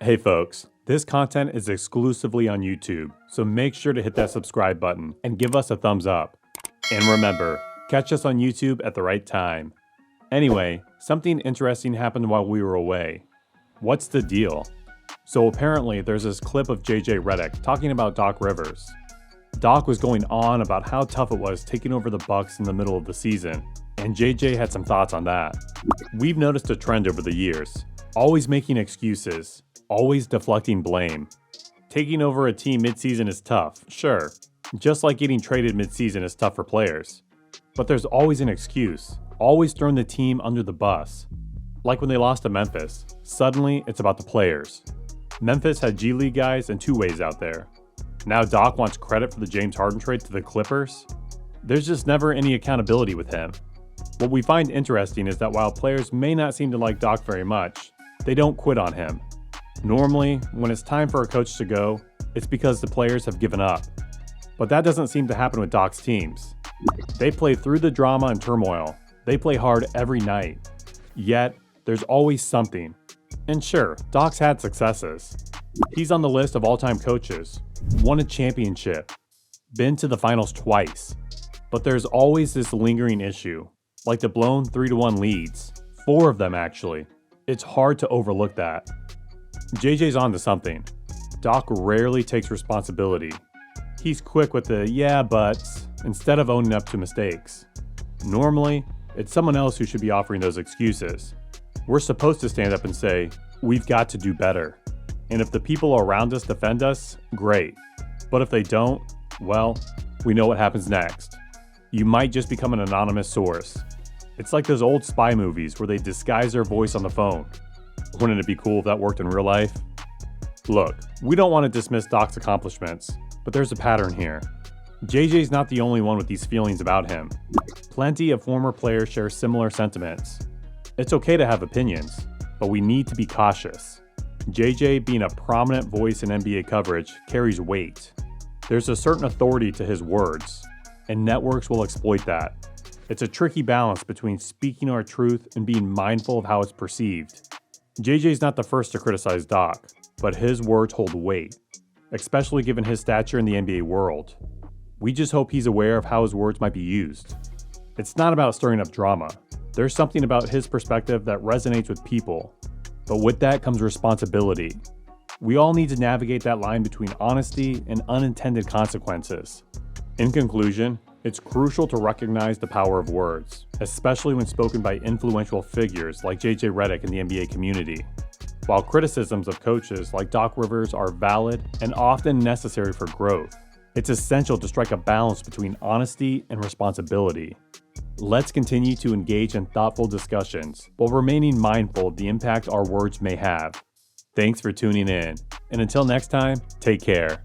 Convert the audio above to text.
Hey folks, this content is exclusively on YouTube, so make sure to hit that subscribe button and give us a thumbs up. And remember, catch us on YouTube at the right time. Anyway, something interesting happened while we were away. What's the deal? So apparently there's this clip of Redick talking about Doc Rivers. Doc was going on about how tough it was taking over the Bucks in the middle of the season, and JJ had some thoughts on that. We've noticed a trend over the years, always making excuses, always deflecting blame. Taking over a team mid-season is tough, sure, just like getting traded mid-season is tough for players. But there's always an excuse, always throwing the team under the bus. Like when they lost to Memphis, suddenly it's about the players. Memphis had G League guys and two-ways out there. Now Doc wants credit for the James Harden trade to the Clippers? There's just never any accountability with him. What we find interesting is that while players may not seem to like Doc very much, they don't quit on him. Normally, when it's time for a coach to go, it's because the players have given up. But that doesn't seem to happen with Doc's teams. They play through the drama and turmoil. They play hard every night. Yet, there's always something. And sure, Doc's had successes. He's on the list of all-time coaches, won a championship, been to the finals twice. But there's always this lingering issue, like the blown 3-1 leads. 4 of them actually. It's hard to overlook that. JJ's on to something. Doc rarely takes responsibility. He's quick with the yeah buts instead of owning up to mistakes. Normally, it's someone else who should be offering those excuses. We're supposed to stand up and say, we've got to do better. And if the people around us defend us, great. But if they don't, well, we know what happens next. You might just become an anonymous source. It's like those old spy movies where they disguise their voice on the phone. Wouldn't it be cool if that worked in real life? Look, we don't want to dismiss Doc's accomplishments, but there's a pattern here. JJ's not the only one with these feelings about him. Plenty of former players share similar sentiments. It's okay to have opinions, but we need to be cautious. JJ, being a prominent voice in NBA coverage, carries weight. There's a certain authority to his words, and networks will exploit that. It's a tricky balance between speaking our truth and being mindful of how it's perceived. JJ's not the first to criticize Doc, but his words hold weight, especially given his stature in the NBA world. We just hope he's aware of how his words might be used. It's not about stirring up drama. There's something about his perspective that resonates with people, but with that comes responsibility. We all need to navigate that line between honesty and unintended consequences. In conclusion, it's crucial to recognize the power of words, especially when spoken by influential figures like JJ Redick in the NBA community. While criticisms of coaches like Doc Rivers are valid and often necessary for growth, it's essential to strike a balance between honesty and responsibility. Let's continue to engage in thoughtful discussions while remaining mindful of the impact our words may have. Thanks for tuning in, and until next time, take care.